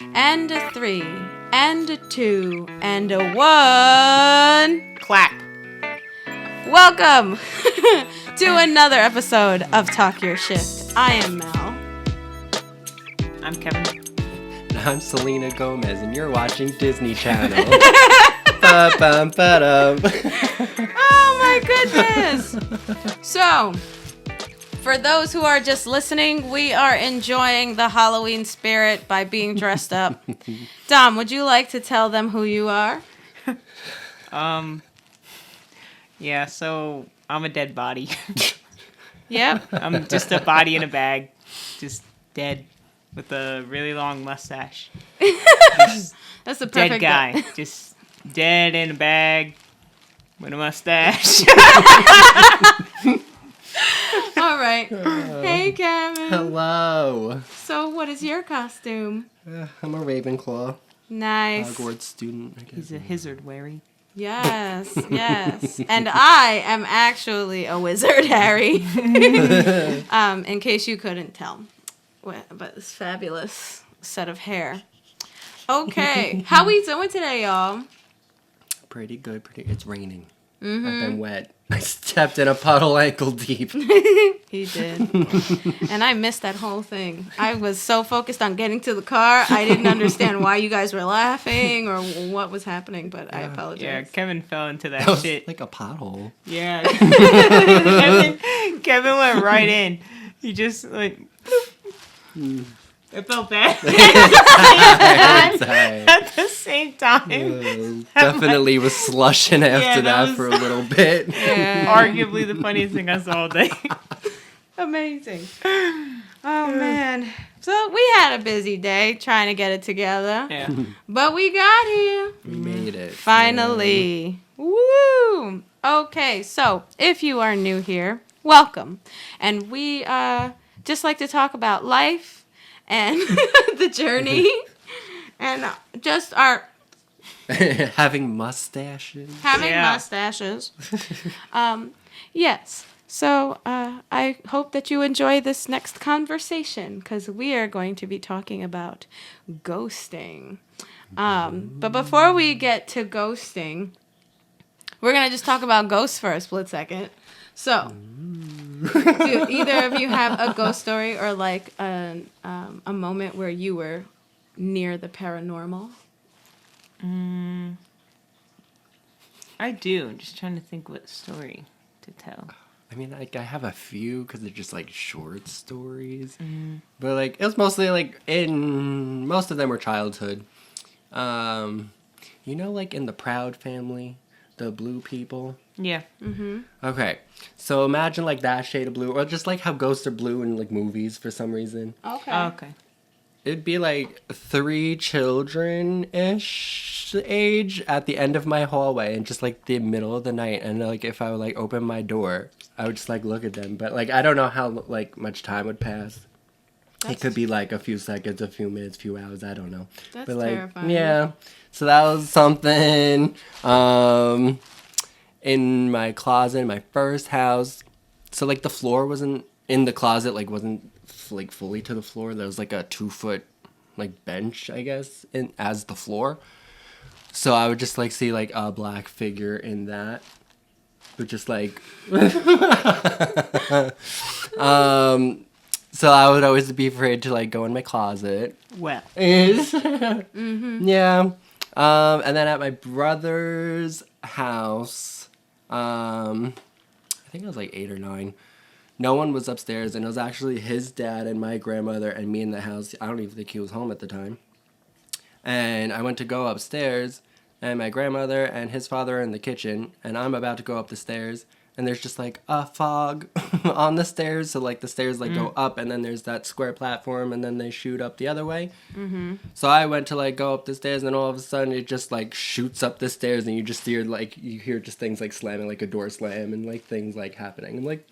and a 3, and a 2, and a 1. Clap. Welcome to another episode of Talk Your Shift. I am Mel. I'm Kevin. I'm Selena Gomez, and you're watching Disney Channel. Ba-bum-ba-dum. Oh my goodness. So, for those who are just listening, we are enjoying the Halloween spirit by being dressed up. Dom, would you like to tell them who you are? Yeah, so I'm a dead body. Yep. I'm just a body in a bag. Just dead with a really long mustache. Just That's the perfect dead guy. Just dead in a bag with a mustache. All right. Hey, Kevin. Hello. So, what is your costume? I'm a Ravenclaw. Nice. Hogwarts student, I guess. He's a Hazard Wary. Yes, yes. And I am actually a wizard, Harry. In case you couldn't tell. But this fabulous set of hair. Okay. How we doing today, y'all? Pretty good. It's raining. I've been wet. I stepped in a puddle ankle deep. He did. And I missed that whole thing. I was so focused on getting to the car, I didn't understand why you guys were laughing or what was happening, but I apologize. Yeah, Kevin fell into that, That was shit. like a pothole. Yeah. Kevin went right in. He just like... It felt bad. At the same time. Definitely was slushing after Yeah, that that was- for a little bit. Yeah. Arguably the funniest thing I saw all day. Amazing. Oh, man. So we had a busy day trying to get it together. Yeah. But we got here. We made it. Finally. Woo! Okay, so if you are new here, welcome. And we just like to talk about life and the journey and just our Having mustaches. Yeah. mustaches. Yes. So I hope that you enjoy this next conversation because we are going to be talking about ghosting. But before we get to ghosting, we're going to just talk about ghosts for a split second. So, do either of you have a ghost story or like a moment where you were near the paranormal? I do. I'm just trying to think what story to tell. I mean, like, I have a few because they're just, like, short stories. But, like, it was mostly, like, most of them were childhood. You know, like, in the Proud Family, the blue people? Yeah. Okay, so imagine, like, that shade of blue, or just, like, how ghosts are blue in, like, movies for some reason. Okay. Oh, okay. It'd be, like, 3 children-ish age at the end of my hallway and just, like, the middle of the night. And, like, if I would, like, open my door, I would just, like, look at them. But, like, I don't know how, like, much time would pass. It could be, like, a few seconds, a few minutes, few hours. I don't know. That's but, like, terrifying. yeah. So that was something. In my closet, in my first house. So, like, the floor wasn't in the closet, like, wasn't, like, fully to the floor. There was, like, a 2-foot, like, bench, I guess, as the floor. So I would just, like, see, like, a black figure in that. But just, like... So I would always be afraid to, like, go in my closet. Well. Yeah. And then at my brother's house, I think I was, like, 8 or 9. No one was upstairs, and it was actually his dad and my grandmother and me in the house. I don't even think he was home at the time. And I went to go upstairs, and my grandmother and his father are in the kitchen, and I'm about to go up the stairs, and there's just, like, a fog on the stairs. So, like, the stairs, like, go up, and then there's that square platform, and then they shoot up the other way. So I went to, like, go up the stairs, and then all of a sudden it just, like, shoots up the stairs, and you just hear, like, just things, like, slamming, like, a door slam, and, like, things, like, happening. I'm like,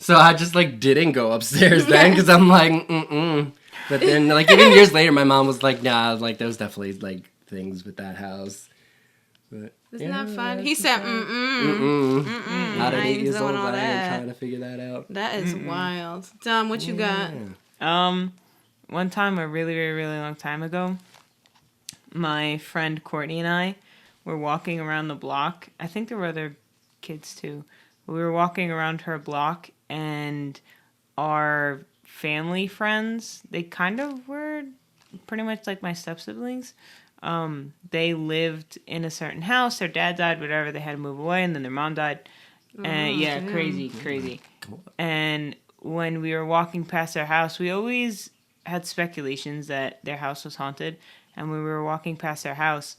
So I just, like, didn't go upstairs then, because I'm like, But then, like, even years later, my mom was like, nah, like, there was definitely, like, things with that house. But, Isn't that fun? He said, Not at I 8 ain't years doing old, all I am that. trying to figure that out. That is wild. Dom, what you got? Yeah. one time, a really, really, really long time ago, my friend Courtney and I were walking around the block. I think there were other kids too. We were walking around her block, and our family friends, they kind of were pretty much like my step-siblings. They lived in a certain house. Their dad died, whatever. They had to move away, and then their mom died. And yeah, damn. crazy. And when we were walking past their house, we always had speculations that their house was haunted. And when we were walking past their house,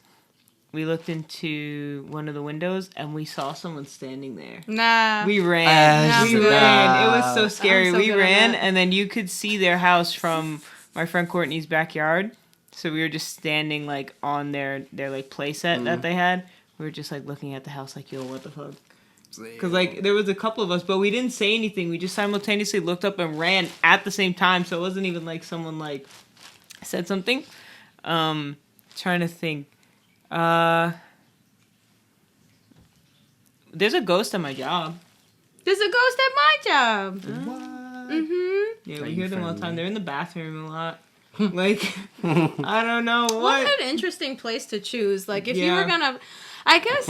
we looked into one of the windows and we saw someone standing there. Nah. We ran. We ran. It was so scary. I'm so We good at ran, that. and then you could see their house from my friend Courtney's backyard. So we were just standing like on their like play set that they had. We were just like looking at the house like, yo, what the fuck? Because like there was a couple of us, but we didn't say anything. We just simultaneously looked up and ran at the same time. So it wasn't even like someone like said something. Trying to think. There's a ghost at my job. There's a ghost at my job. What? Mm-hmm. Yeah, Are we you hear them all the friendly? time. They're in the bathroom a lot. Like, I don't know What what. an interesting place to choose. Like, if you Yeah. were gonna, I guess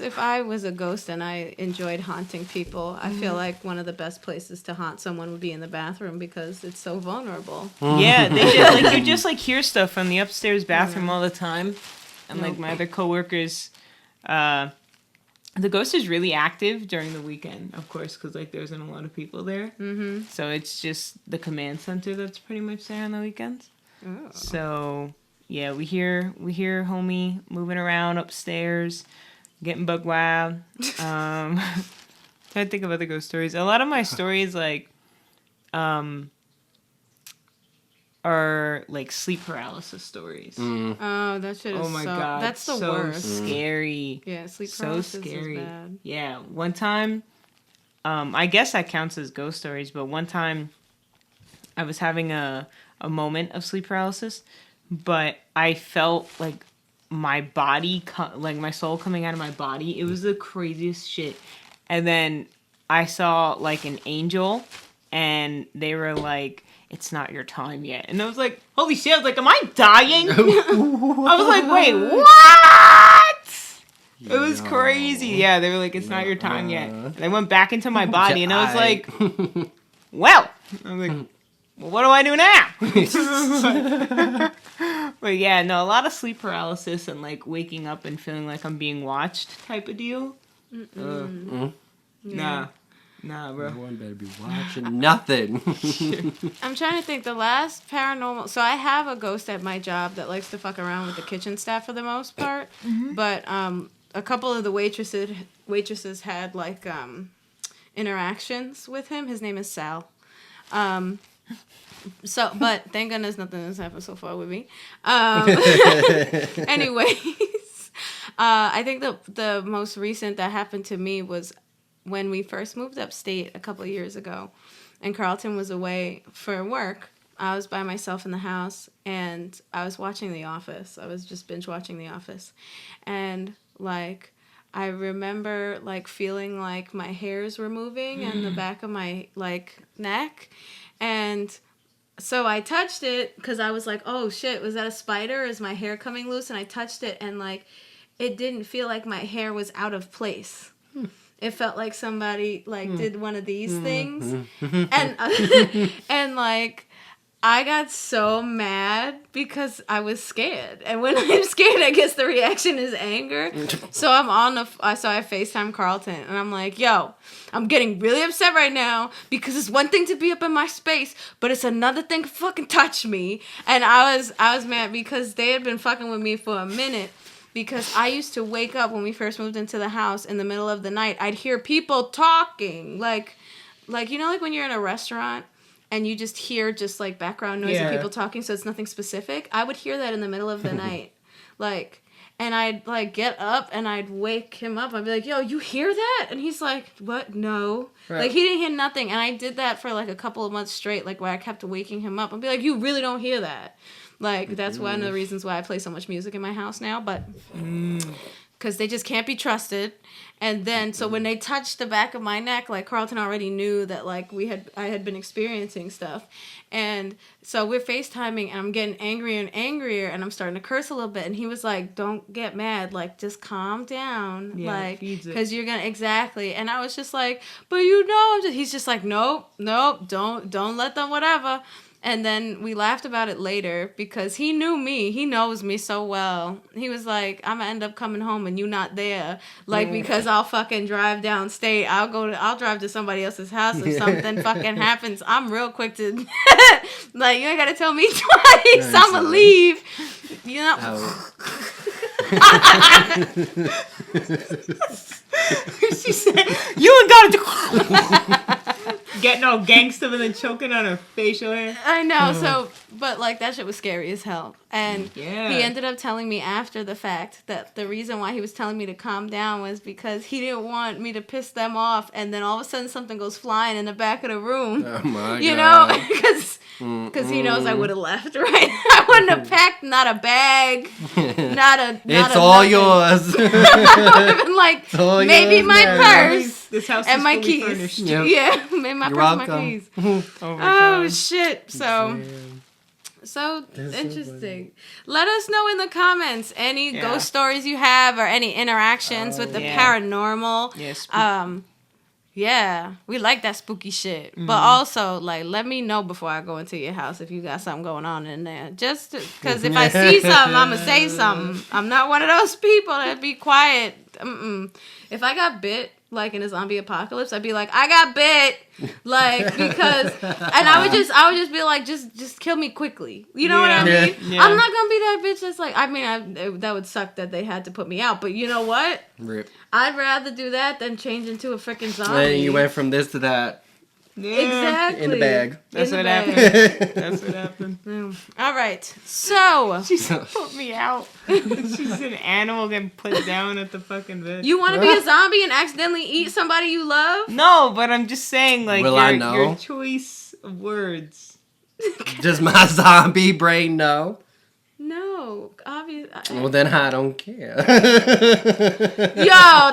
if I was a ghost and I enjoyed haunting people, I feel like one of the best places to haunt someone would be in the bathroom because it's so vulnerable. Yeah, they just like you just like hear stuff from the upstairs bathroom all the time, and like Nope. my other coworkers, the ghost is really active during the weekend, of course, because like there isn't a lot of people there. Mm-hmm. So it's just the command center that's pretty much there on the weekends. Oh. So yeah, we hear homie moving around upstairs, getting bug wild. Trying to think of other ghost stories. A lot of my stories like are like sleep paralysis stories. Oh, that shit is Oh my so, god, that's the so worst. scary. Yeah, sleep So paralysis scary. is bad. Yeah, one time, I guess that counts as ghost stories, but one time I was having a moment of sleep paralysis, but I felt like my body, like my soul coming out of my body. It was the craziest shit. And then I saw like an angel, and they were like, "It's not your time yet." And I was like, holy shit, I was like, am I dying? I was like, wait, what? It was crazy. Yeah, they were like, it's not your time yet. And I went back into my body, and I was like, well. I was like, well, what do I do now? But yeah, no, a lot of sleep paralysis and like waking up and feeling like I'm being watched type of deal. Nah, bro. No one better be watching nothing. I'm trying to think. The last paranormal. So I have a ghost at my job that likes to fuck around with the kitchen staff for the most part. But a couple of the waitresses had like interactions with him. His name is Sal. So, but thank goodness nothing has happened so far with me. Anyways, I think the most recent that happened to me was when we first moved upstate a couple of years ago, and Carlton was away for work. I was by myself in the house, and I was watching The Office. I was just binge watching The Office, and like I remember like feeling like my hairs were moving in the back of my like neck, and so I touched it because I was like, oh shit, was that a spider? Is my hair coming loose? And I touched it, and like it didn't feel like my hair was out of place. It felt like somebody like did one of these things, and and like I got so mad because I was scared. And when I'm scared, I guess the reaction is anger. So I'm on the so I FaceTime Carlton, and I'm like, yo, I'm getting really upset right now because it's one thing to be up in my space, but it's another thing to fucking touch me. And I was mad because they had been fucking with me for a minute. Because I used to wake up when we first moved into the house in the middle of the night. I'd hear people talking. Like you know, like when you're in a restaurant and you just hear just like background noise of people talking, so it's nothing specific. I would hear that in the middle of the night. And I'd like get up and I'd wake him up. I'd be like, yo, you hear that? And he's like, what? No. Right. Like he didn't hear nothing. And I did that for like a couple of months straight, like where I kept waking him up. I'd be like, you really don't hear that. Like, that's one of the reasons why I play so much music in my house now. But because they just can't be trusted. And then, so when they touched the back of my neck, like Carlton already knew that like I had been experiencing stuff. And so we're FaceTiming and I'm getting angrier and angrier and I'm starting to curse a little bit. And he was like, don't get mad. Like, just calm down. Yeah, like, feeds it. because you're going to, exactly. And I was just like, but you know, he's just like, nope, don't let them, whatever. And then we laughed about it later because he knew me. He knows me so well. He was like, I'm going to end up coming home and you not there. Like, because I'll fucking drive downstate. I'll drive to somebody else's house if something fucking happens. I'm real quick to, like, you ain't got to tell me twice. I'm going to leave. You know? She said, you ain't got to getting all gangster and then choking on her facial hair. I know, so, but like that shit was scary as hell. And Yeah. he ended up telling me after the fact that the reason why he was telling me to calm down was because he didn't want me to piss them off and then all of a sudden something goes flying in the back of the room. Oh my You God. know, because he knows I would have left, right? I wouldn't have packed not a bag, It's all yours. I would have been like, all maybe yours my now. purse This house and is my fully keys. furnished. Yep. Yeah, maybe my You're purse and my welcome. keys. Oh my Oh god. shit! So Damn. so That's so interesting. Let us know in the comments any Yeah. ghost stories you have or any interactions with the yeah. paranormal. Yes. Yeah, we like that spooky shit. Mm-hmm. But also, like, let me know before I go into your house if you got something going on in there. Just because if I see something, I'm going to say something. I'm not one of those people that be quiet. If I got bit, like in a zombie apocalypse, I'd be like, I got bit. Like, because, and I would just be like, just kill me quickly. You know what I Yeah. mean? Yeah. I'm not going to be that bitch that's like, I mean, that would suck that they had to put me out. But you know what? Rip. I'd rather do that than change into a freaking zombie. And you went from this to that Yeah. Exactly. in the bag. That's In the what bag. happened. That's what happened. All right. So, She said, put me out. She's an animal getting put down at the fucking bed. you want to be a zombie and accidentally eat somebody you love? No, but I'm just saying, like, Will I know? your choice of words. Does my zombie brain know? No, obviously. Well, then I don't care. Yo,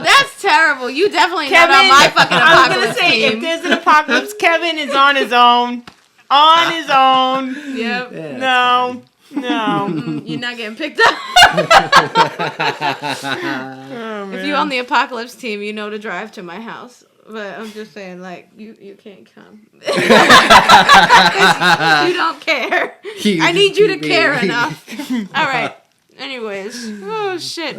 that's terrible. You definitely not on my fucking I was apocalypse gonna say, team. if there's an apocalypse, Kevin is on his own. On his own. Yep. Yeah, No. You're not getting picked up. Oh, If you're on the apocalypse team, you know to drive to my house. But I'm just saying, like, you can't come. You don't care. I need you to care enough. All right. Anyways. Oh, shit.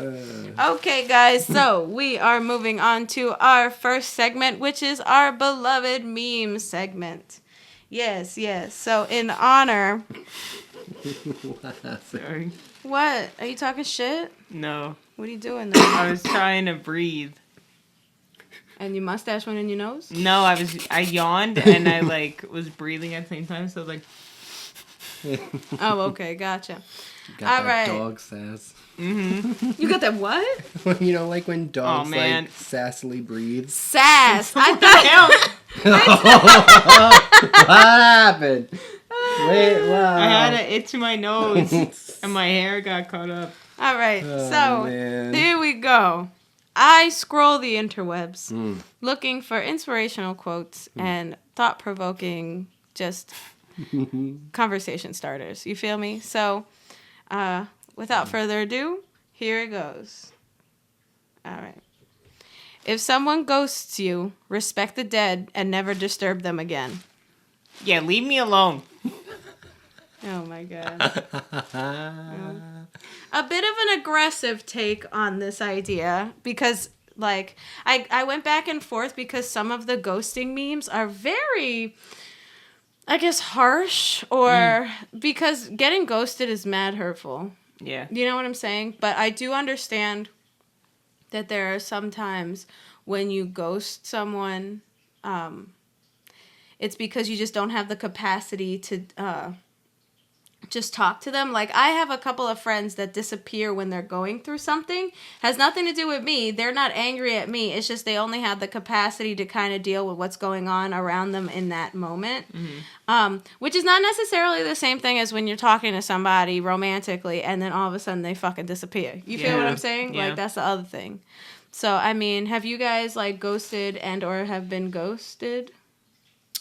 Okay, guys. So we are moving on to our first segment, which is our beloved meme segment. Yes. So in honor... Sorry. What? Are you talking shit? No. What are you doing there? I was trying to breathe. And your mustache went in your nose? No, I yawned and I like was breathing at the same time, so I was like Oh, okay. Gotcha. Got All that right. dog sass. You got that what? You know, like when dogs man. like sassily breathe. Sass. I thought... What happened? Wait, wow. I had an itch in my nose and my hair got caught up. All right. Oh, So, man. here we go. I scroll the interwebs looking for inspirational quotes and thought-provoking just conversation starters. You feel me? So, without further ado, here it goes. All right. If someone ghosts you, respect the dead and never disturb them again. Yeah, leave me alone. Oh my god. A bit of an aggressive take on this idea because like I went back and forth because some of the ghosting memes are very, I guess, harsh or because getting ghosted is mad hurtful. Yeah. You know what I'm saying? But I do understand that there are some times when you ghost someone, it's because you just don't have the capacity to just talk to them. Like, I have a couple of friends that disappear when they're going through something. Has nothing to do with me. They're not angry at me. It's just they only have the capacity to kind of deal with what's going on around them in that moment. Which is not necessarily the same thing as when you're talking to somebody romantically and then all of a sudden they fucking disappear. You feel what I'm saying? Yeah. Like, that's the other thing. So, I mean, have you guys, like, ghosted and or have been ghosted?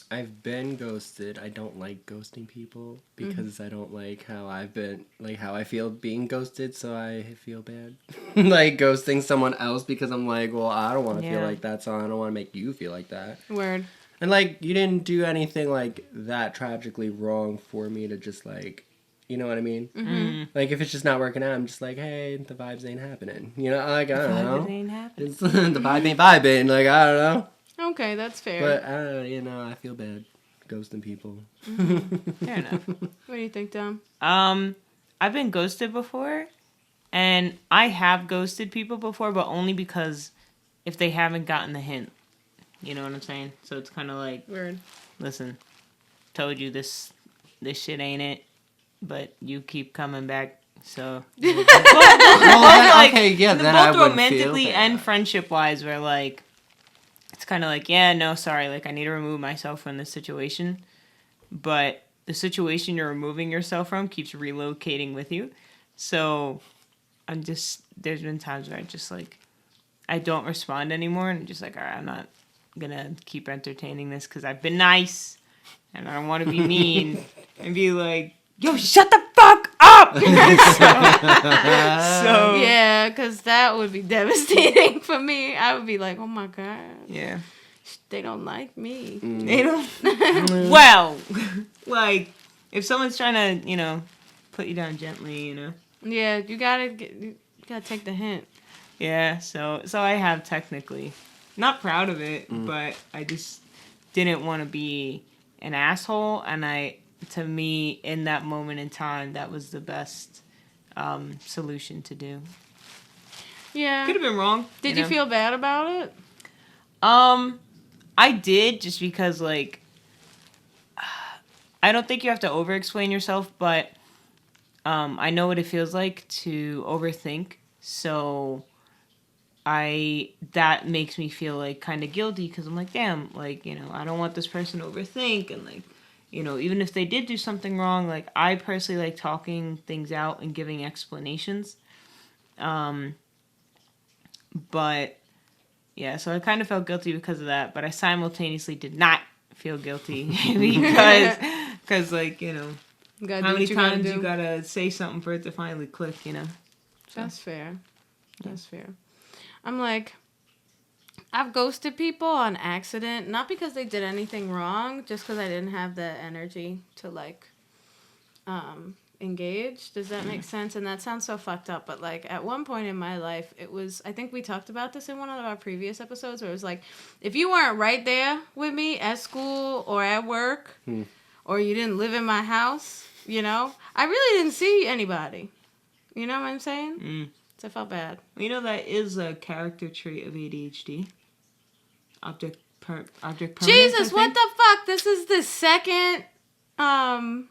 I've been ghosted. I don't like ghosting people because I don't like how how I feel being ghosted, so I feel bad. Like ghosting someone else because I'm like, well, I don't want to feel like that, so I don't want to make you feel like that. Word. And like, you didn't do anything like that tragically wrong for me to just like, you know what I mean? Mm-hmm. Like if it's just not working out, I'm just like, hey, the vibes ain't happening. You know, like I don't know. Vibes ain't happening. It's, the vibe ain't vibing. Like I don't know. Okay, that's fair. But, you know, I feel bad ghosting people. Fair enough. What do you think, Dom? I've been ghosted before, and I have ghosted people before, but only because if they haven't gotten the hint. You know what I'm saying? So it's kind of like, Word. listen, told you this shit ain't it, but you keep coming back, so... Well, like, okay, yeah, then I both would romantically feel bad. and friendship-wise, where, like, it's kind of like, yeah, no, sorry, like, I need to remove myself from this situation, but the situation you're removing yourself from keeps relocating with you, so there's been times where I just, like, I don't respond anymore, and I'm just like, all right, I'm not gonna keep entertaining this, because I've been nice, and I don't want to be mean, and be like, yo, shut the fuck up! so, Yeah, because that would be devastating for me. I would be like, oh my God. Yeah. They don't like me. They don't. Well, like, if someone's trying to, you know, put you down gently, you know. Yeah, you gotta take the hint. Yeah, so I have technically. Not proud of it, but I just didn't want to be an asshole, and to me, in that moment in time, that was the best solution to do. Yeah. Could have been wrong. Did you feel bad about it? I did, just because, like, I don't think you have to over-explain yourself, but I know what it feels like to overthink, so that makes me feel, like, kind of guilty, because I'm like, damn, like, you know, I don't want this person to overthink, and, like, you know, even if they did do something wrong, like, I personally like talking things out and giving explanations, but, yeah, so I kind of felt guilty because of that, but I simultaneously did not feel guilty, because, like, you know, how many times you gotta say something for it to finally click, you know? So. That's fair. That's fair. I'm like, I've ghosted people on accident, not because they did anything wrong, just because I didn't have the energy to, like, engage. Does that make sense? And that sounds so fucked up, but, like, at one point in my life, it was, I think we talked about this in one of our previous episodes, where it was like, if you weren't right there with me at school or at work, or you didn't live in my house, you know, I really didn't see anybody. You know what I'm saying? So I felt bad. You know, that is a character trait of ADHD. Object permanence. Jesus, what the fuck? This is the second time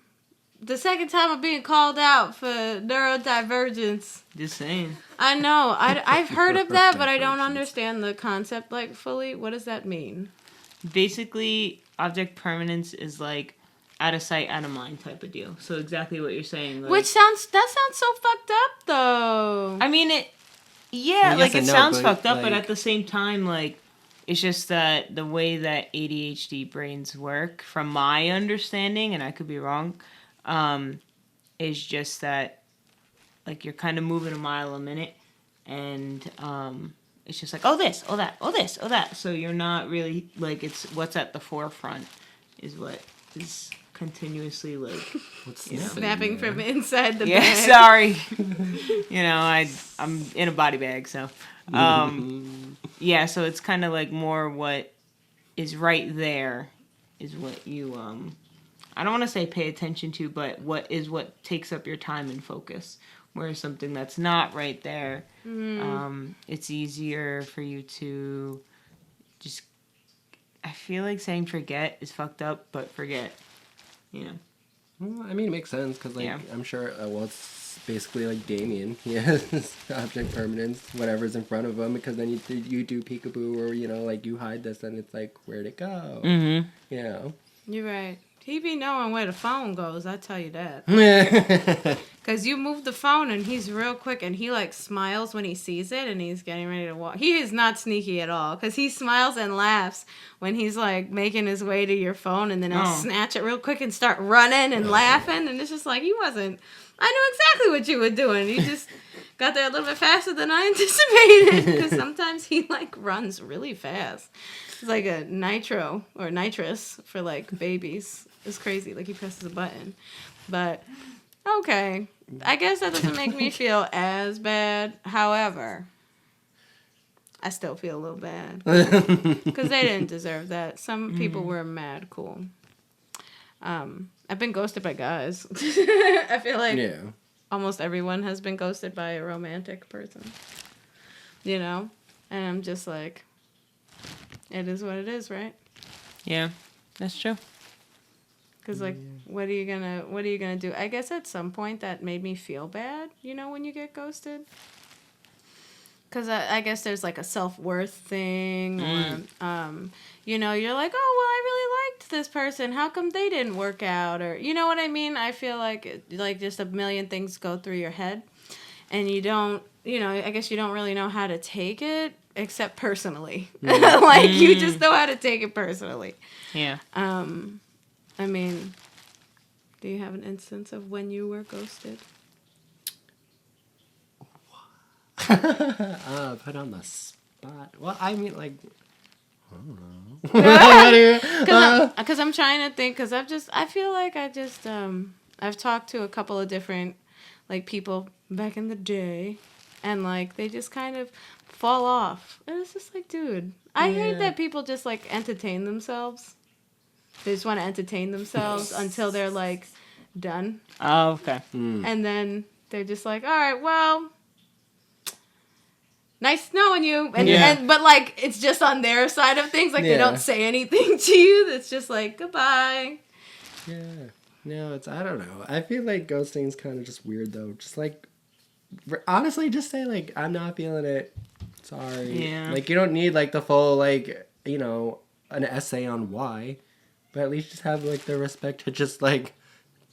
I'm being called out for neurodivergence. Just saying. I know. I've heard of that, but I don't understand the concept, like, fully. What does that mean? Basically, object permanence is like out of sight, out of mind type of deal. So exactly what you're saying. Like, That sounds so fucked up, though. I mean, it sounds fucked up, but at the same time, like, it's just that the way that ADHD brains work, from my understanding, and I could be wrong, is just that, like, you're kind of moving a mile a minute, and it's just like, oh this, oh that, oh this, oh that. So you're not really, like, it's what's at the forefront is what is continuously, like, Snapping from inside the bag. Yeah, sorry. You know, I'm in a body bag, so. Yeah, so it's kind of like more what is right there is what you, I don't want to say pay attention to, but what takes up your time and focus. Whereas something that's not right there, it's easier for you to just, I feel like saying forget is fucked up, but forget, you know. Well, I mean, it makes sense because, like, Yeah. I'm sure, well, it's basically like Damien. He has object permanence, whatever's in front of him, because then you do peekaboo or, like, you hide this and it's like, where'd it go? Mm-hmm. You know? You're right. He be knowing where the phone goes, I tell you that. Yeah. Because you move the phone and he's real quick and he like smiles when he sees it and he's getting ready to walk. He is not sneaky at all because he smiles and laughs when he's like making his way to your phone and then he'll snatch it real quick and start running and laughing. And it's just like, I knew exactly what you were doing. You just got there a little bit faster than I anticipated because sometimes he like runs really fast. It's like a nitro or nitrous for like babies. It's crazy. Like he presses a button. But okay. I guess that doesn't make me feel as bad. However, I still feel a little bad. Because they didn't deserve that. Some people were mad cool. I've been ghosted by guys. I feel like almost everyone has been ghosted by a romantic person. You know? And I'm just like, it is what it is, right? Yeah, that's true. Because, like, what are you gonna do? I guess at some point that made me feel bad, when you get ghosted. Because I guess there's, like, a self-worth thing. Or, you're like, oh, well, I really liked this person. How come they didn't work out? Or, you know what I mean? I feel like, just a million things go through your head. And you don't, I guess you don't really know how to take it, except personally. Like, you just know how to take it personally. Yeah. I mean, do you have an instance of when you were ghosted? Put on the spot. Well, I mean, like, I don't know. Because I'm trying to think, because I feel like I've talked to a couple of different, like, people back in the day, and, like, they just kind of fall off. And it's just like, dude, I hate that people just, like, entertain themselves. They just want to entertain themselves until they're, like, done. Oh, okay. And then they're just like, all right, well, nice knowing you. But, like, it's just on their side of things. Like, they don't say anything to you. It's just like, goodbye. Yeah. No, I don't know. I feel like ghosting's kind of just weird, though. Just, like, honestly, just say, like, I'm not feeling it. Sorry. Yeah. Like, you don't need, like, the full, like, an essay on why. But at least just have, like, the respect to just, like,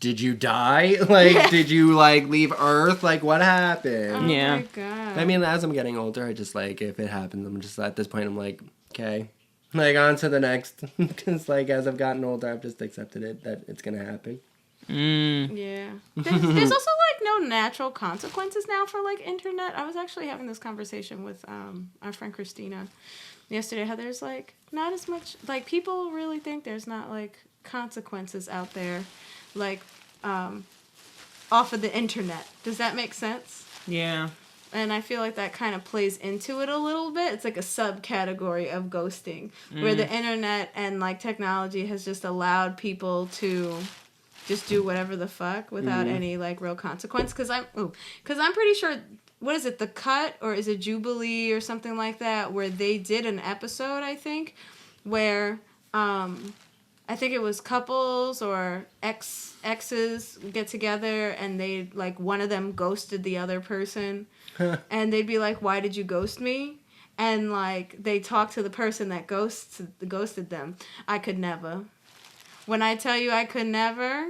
did you die? Like, did you, like, leave Earth? Like, what happened? Oh, my God. I mean, as I'm getting older, I just, like, if it happens, I'm just, at this point, I'm like, okay. Like, on to the next. Because, like, as I've gotten older, I've just accepted it, that it's going to happen. Yeah. There's also, like, no natural consequences now for, like, internet. I was actually having this conversation with our friend Christina yesterday, how there's, like, not as much, like, people really think there's not, like, consequences out there, like, off of the internet. Does that make sense? Yeah. And I feel like that kind of plays into it a little bit. It's like a subcategory of ghosting, where the internet and, like, technology has just allowed people to just do whatever the fuck without any, like, real consequence. Because I'm pretty sure, what is it, The Cut, or is it Jubilee or something like that, where they did an episode, I think, where I think it was couples or exes get together and they, like, one of them ghosted the other person. And they'd be like, why did you ghost me? And, like, they talk to the person that ghosted them. I could never. When I tell you I could never,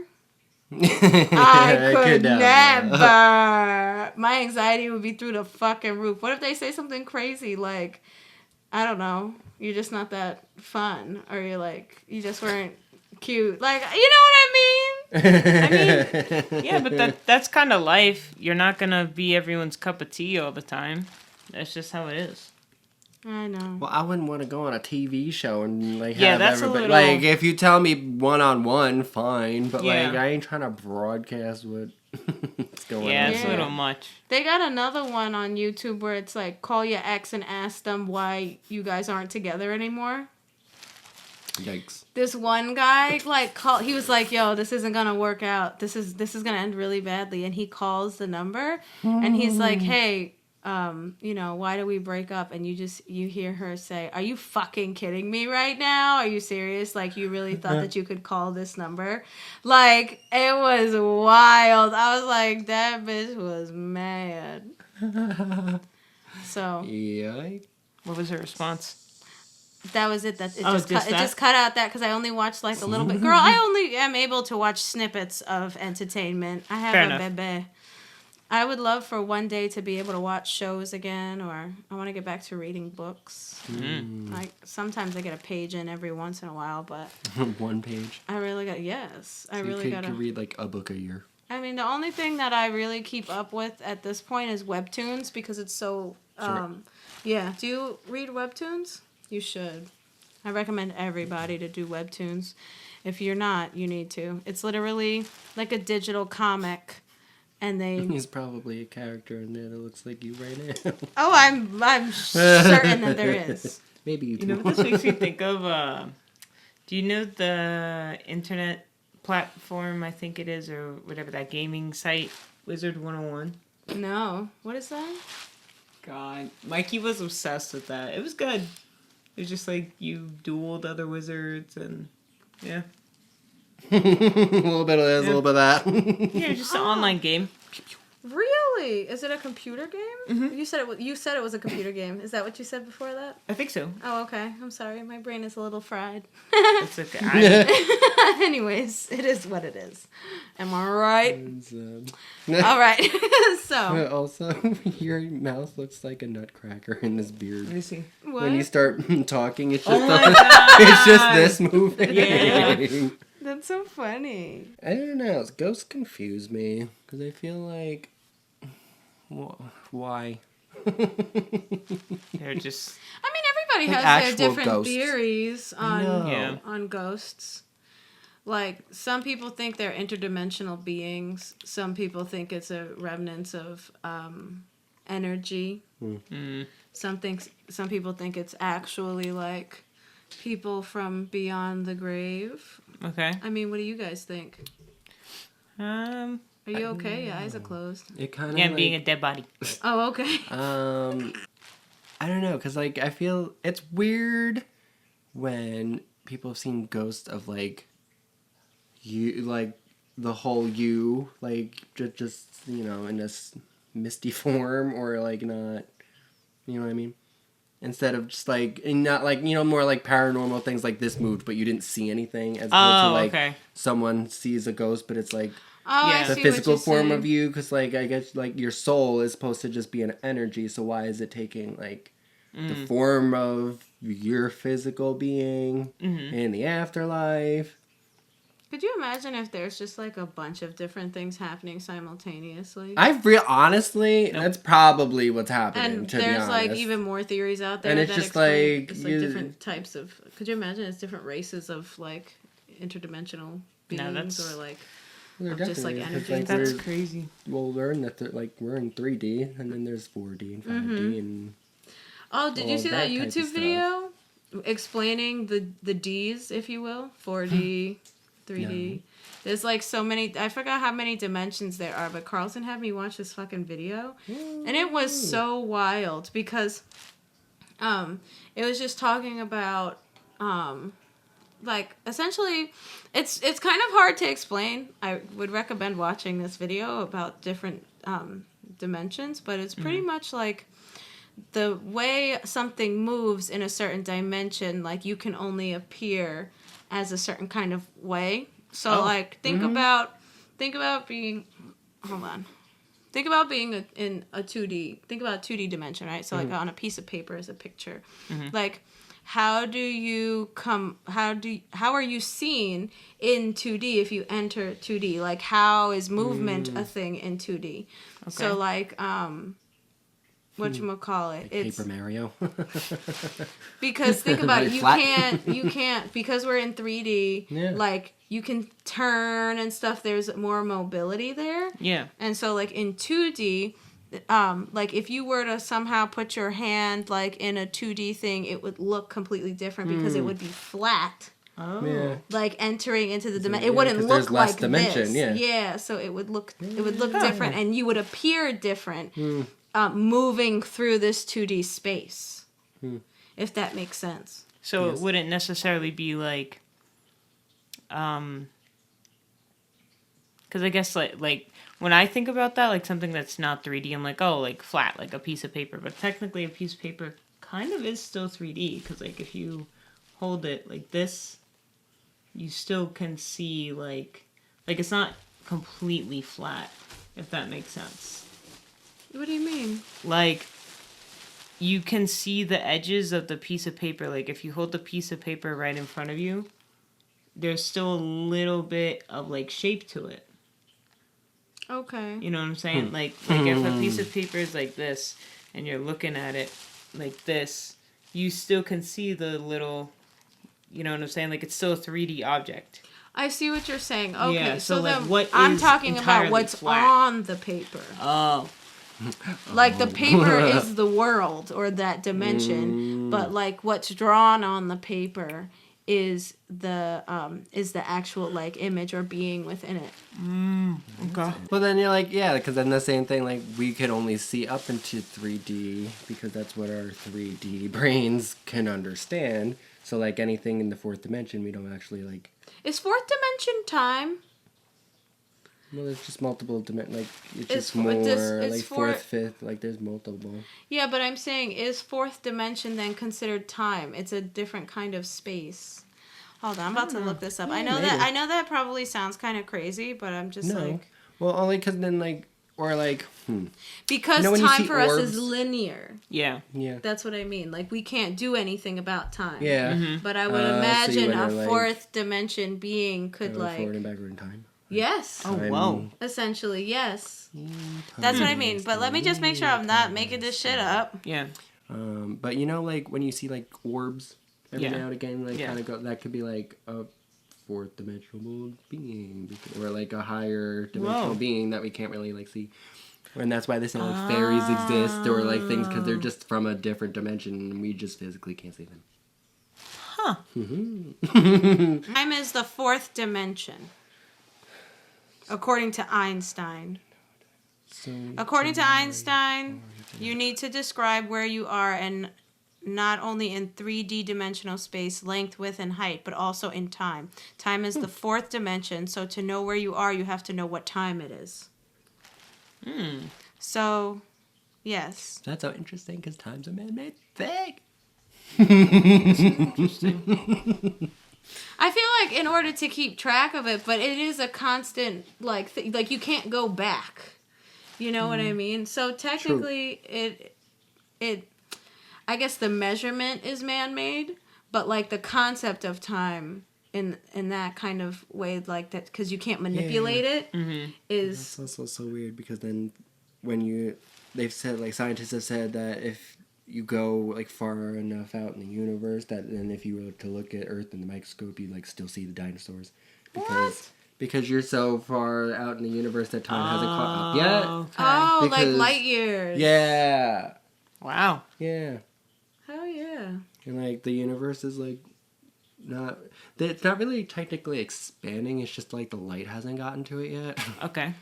I could never. My anxiety would be through the fucking roof. What if they say something crazy like, I don't know, you're just not that fun, or you're like, you just weren't cute. Like, you know what I mean? Yeah, but that's kind of life. You're not gonna be everyone's cup of tea all the time. That's just how it is. I know. Well, I wouldn't want to go on a TV show and, like, Yeah, have that's a everybody... little- Like, if you tell me one-on-one, fine. But, Yeah. like, I ain't trying to broadcast what's going on. Yeah, it's Yeah. a little much. They got another one on YouTube where it's like, call your ex and ask them why you guys aren't together anymore. Yikes. This one guy, like, he was like, yo, this isn't gonna work out. This is gonna end really badly. And he calls the number and he's like, hey, why do we break up? And you hear her say, are you fucking kidding me right now? Are you serious? Like, you really thought that you could call this number? Like, it was wild. I was like, that bitch was mad. So. Yeah. What was her response? That was it. It just just cut out that because I only watched like a little bit. Girl, I only am able to watch snippets of entertainment. I have Fair a enough. bebe. I would love for one day to be able to watch shows again, or I want to get back to reading books. Like sometimes I get a page in every once in a while, but 1 page. I really got yes. I So really you got could read like a book a year. I mean, the only thing that I really keep up with at this point is webtoons because it's so. Sure. Yeah. Do you read webtoons? You should. I recommend everybody to do webtoons. If you're not, you need to. It's literally like a digital comic, and they. He's probably a character in there that looks like you right now. Oh, I'm certain that there is. Maybe you do. You know what this makes me think of? Do you know the internet platform, I think it is, or whatever, that gaming site, Wizard 101? No, what is that? God, Mikey was obsessed with that. It was good. It was just like you dueled other wizards and yeah. A little bit of this, a little bit of that. Yeah, just an online game. Really? Is it a computer game? Mhm. You said it was a computer game. Is that what you said before that? I think so. Oh, okay. I'm sorry. My brain is a little fried. It's okay. Anyways, it is what it is. Am I right? And, All right. So, also, your mouth looks like a nutcracker in this beard. Let me see. what? When you start talking, it's just Oh my God. it's just this moving. Yeah. That's so funny. I don't know. Ghosts confuse me because I feel like, why? They're just I mean, everybody Like has their actual different ghosts. theories know. Yeah. on ghosts. Like, some people think they're interdimensional beings. Some people think it's a remnant of energy. Some people think it's actually like people from beyond the grave. okay. I mean, what do you guys think? Are you okay? Your eyes are closed. It kind of Again, being a dead body. Oh, okay. I don't know, because like I feel it's weird when people have seen ghosts of like you, like the whole you, like just in this misty form, or like not, you know what I mean? Instead of just like, and not like, more like paranormal things like this moved, but you didn't see anything, as opposed to like okay. someone sees a ghost, but it's like Oh, Yeah. I the see physical what you're form saying. of you, because like I guess like your soul is supposed to just be an energy, so why is it taking like the form of your physical being in the afterlife? Could you imagine if there's just like a bunch of different things happening simultaneously? Honestly, that's probably what's happening. And to be there's honest, like even more theories out there And it's that just explain like, it's like different types of. Could you imagine it's different races of like interdimensional beings, No, that's- or like There of just like definitely is, 'cause, energy? like, That's we're- crazy. Well, we're in we're in 3D, and then there's 4D and 5D, and Oh, did you all see that that type of YouTube stuff. video explaining the Ds, if you will, 4D, 3D? No. There's like so many. I forgot how many dimensions there are, but Carlson had me watch this fucking video, and it was so wild because, it was just talking about, like essentially, it's kind of hard to explain. I would recommend watching this video about different dimensions, but it's pretty much like the way something moves in a certain dimension. Like, you can only appear as a certain kind of way. So like think about being think about being in a 2D. Think about 2D dimension, right? So like on a piece of paper as a picture. Like, how are you seen in 2D if you enter 2D? Like, how is movement a thing in 2D? So like whatchamacallit? It's Paper Mario. because think about it, Very flat. you can't because we're in 3D, Yeah. like you can turn and stuff, there's more mobility there. Yeah. And so like in 2D, like if you were to somehow put your hand like in a 2D thing, it would look completely different because it would be flat. Oh. Yeah. Like entering into the dimension, yeah, it wouldn't 'cause look there's less like dimension, this. yeah. So it would look different, and you would appear different moving through this 2D space. If that makes sense. So Yes. it wouldn't necessarily be like, because I guess like when I think about that, like something that's not 3D, I'm like, oh, like flat, like a piece of paper. But technically, a piece of paper kind of is still 3D, because like if you hold it like this, you still can see like it's not completely flat, if that makes sense. What do you mean? Like, you can see the edges of the piece of paper. Like, if you hold the piece of paper right in front of you, there's still a little bit of, like, shape to it. Okay. You know what I'm saying? Like if a piece of paper is like this, and you're looking at it like this, you still can see the little, you know what I'm saying? Like, it's still a 3D object. I see what you're saying. Okay, Yeah, so like, then what I'm is talking about entirely what's flat? on the paper. Oh. Like the paper is the world or that dimension, but like what's drawn on the paper is the actual like image or being within it. Okay. Well, then you're like, yeah, because then the same thing, like, we could only see up into 3D because that's what our 3D brains can understand. So, like, anything in the fourth dimension, we don't actually, like... Is fourth dimension time? Well, there's just multiple dimensions, like, it's Is just fo- more, does- is like, four- fourth, fifth, like, there's multiple. Yeah, but I'm saying, is fourth dimension then considered time? It's a different kind of space. Hold on, I'm about to look this up. Yeah, I know maybe. that probably sounds kind of crazy, but I'm just No. like... Well, only because then, like, or, like, Because You know when you time see for us orbs? is linear. Yeah. yeah. That's what I mean. Like, we can't do anything about time. Yeah. But I would So you imagine a wonder, like, fourth dimension being could, Forward like... and backward in time. Yes. Oh, Time- whoa. Essentially, yes. That's what I mean. But let me just make sure I'm not making this shit up. Yeah. But you know, like, when you see, like, orbs every Yeah. now and again, like, Yeah. kind of go, that could be, like, a fourth dimensional being, or, like, a higher dimensional Whoa. being that we can't really, like, see. And that's why they say, like, fairies exist, or, like, things, because they're just from a different dimension, and we just physically can't see them. Huh. Time is the fourth dimension. According to Einstein. So, According to Einstein, you need to describe where you are and not only in 3D dimensional space, length, width, and height, but also in time. Time is the fourth dimension, so to know where you are, you have to know what time it is. So, yes. that's so interesting, because time's a man-made thing. I feel like in order to keep track of it, but it is a constant, like, like you can't go back. You know what I mean? So technically, it, I guess the measurement is man-made, but like the concept of time in that kind of way, like that, because you can't manipulate it, is That's also so weird, because then when they've said, like, scientists have said that if you go, like, far enough out in the universe, that then if you were to look at Earth in the microscope, you'd, like, still see the dinosaurs. Because you're so far out in the universe that time hasn't caught up yet. Okay. oh, like because- light years. Yeah. Wow. Yeah. Hell yeah. And, like, the universe is, like, not... It's not really technically expanding, it's just, like, the light hasn't gotten to it yet. Okay.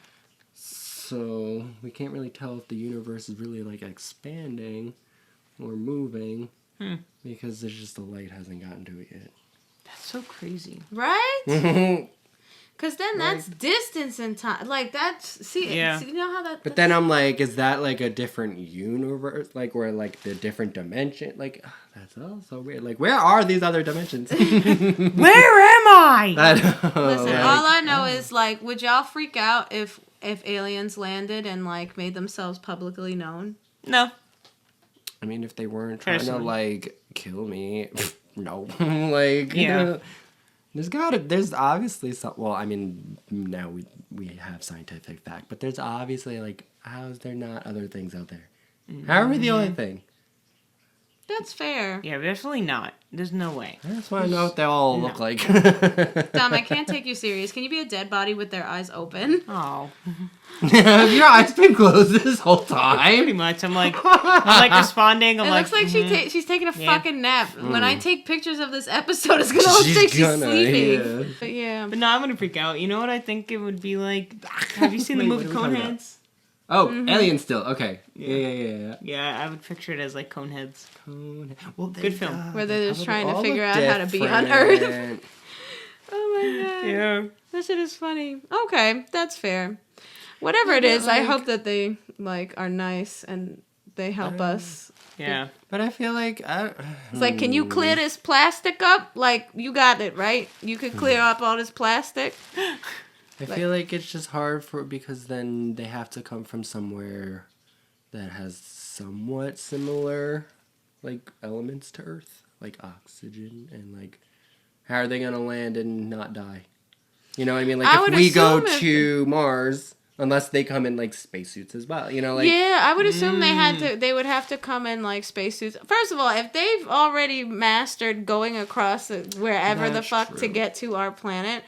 So, we can't really tell if the universe is really, like, expanding or moving. Because there's just the light hasn't gotten to it yet. That's so crazy. Right? Because then that's distance in time. Like, that's... See, Yeah. you know how that... But then I'm like, is that, like, a different universe? Like, or, like, the different dimension? Like, that's all so weird. Like, where are these other dimensions? Where am I? Listen, all I know is, like, would y'all freak out if aliens landed and, like, made themselves publicly known? No. I mean, if they weren't trying to, Personally. like, kill me, no. Like, Yeah. there's obviously some, well, I mean, now we have scientific fact, but there's obviously, like, how is there not other things out there? How are we the only thing? That's fair. Yeah, definitely not. There's no way. I just want to know what they all look like. Dom, I can't take you serious. Can you be a dead body with their eyes open? Oh. Have your eyes been closed this whole time? Pretty much. I'm like responding. I'm It like, looks like she's taking a Yeah. fucking nap. When I take pictures of this episode, it's gonna look like she's sleeping. Yeah. But yeah. But no, I'm gonna freak out. You know what I think it would be like? Have you seen the Wait, movie what are we talking about? Coneheads? Oh, aliens still. Okay. Yeah. Yeah, I would picture it as like cone heads. Well, Good film. Where they're just trying to all figure look out how to be on Earth. different. Oh my god. Yeah. That shit is funny. Okay, that's fair. Whatever it but, is, I like- hope that they like are nice and they help us. Yeah. But I feel like It's like, can you clear this plastic up? Like, you got it, right? You could clear up all this plastic. I feel like it's just hard because then they have to come from somewhere that has somewhat similar like elements to Earth, like oxygen, and like how are they gonna land and not die? You know what I mean? I Like would if we go assume if- to Mars, unless they come in like spacesuits as well, you know, like Yeah, I would assume they would have to come in like spacesuits. First of all, if they've already mastered going across wherever the That's fuck to true. get to our planet,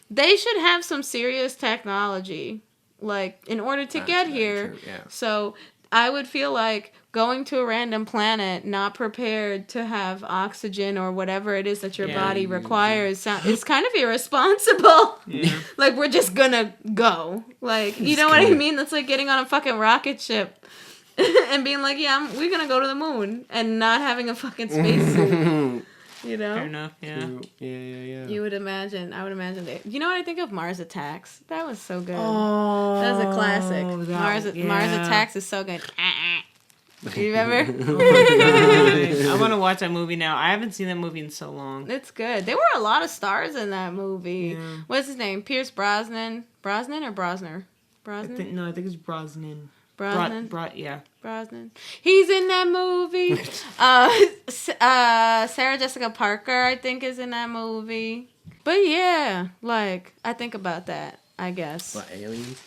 they should have some serious technology, like, in order to That's get very here. true, yeah. So I would feel like going to a random planet not prepared to have oxygen or whatever it is that your Yeah. body requires is kind of irresponsible. Yeah. Like, we're just gonna go. Like, you know what I mean? That's like getting on a fucking rocket ship and being like, yeah, we're gonna go to the moon and not having a fucking spacesuit. You know? Fair enough. Yeah. Yeah. You would imagine. I would imagine that. You know what I think of? Mars Attacks. That was so good. Oh, That was a classic. Mars Attacks is so good. You remember? I want to watch that movie now. I haven't seen that movie in so long. It's good. There were a lot of stars in that movie. Yeah. What's his name? Pierce Brosnan. Brosnan or Brosner? Brosnan? I think it's Brosnan. Brosnan. Yeah. Brosnan. He's in that movie. Sarah Jessica Parker, I think, is in that movie. But yeah, like, I think about that, I guess. What, aliens?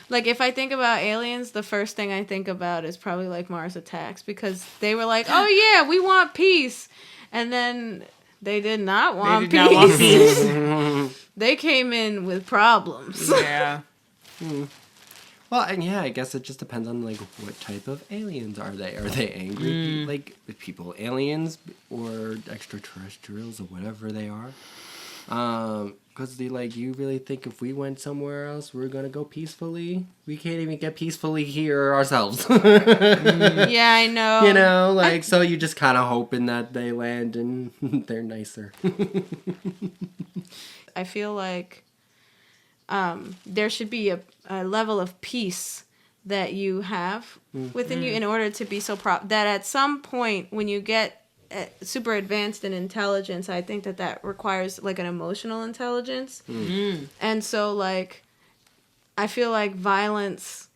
Like, if I think about aliens, the first thing I think about is probably, like, Mars Attacks. Because they were like, oh, yeah, we want peace. And then they did not want They did not want peace. They came in with problems. Yeah. Well, and yeah, I guess it just depends on like what type of aliens are they? Are they angry like people, aliens, or extraterrestrials, or whatever they are? Because you really think if we went somewhere else, we're gonna go peacefully? We can't even get peacefully here ourselves. Yeah, I know. You know, so you just kind of hoping that they land and they're nicer. I feel like there should be a level of peace that you have within you in order to be so that at some point when you get super advanced in intelligence, I think that requires like an emotional intelligence. And so like I feel like violence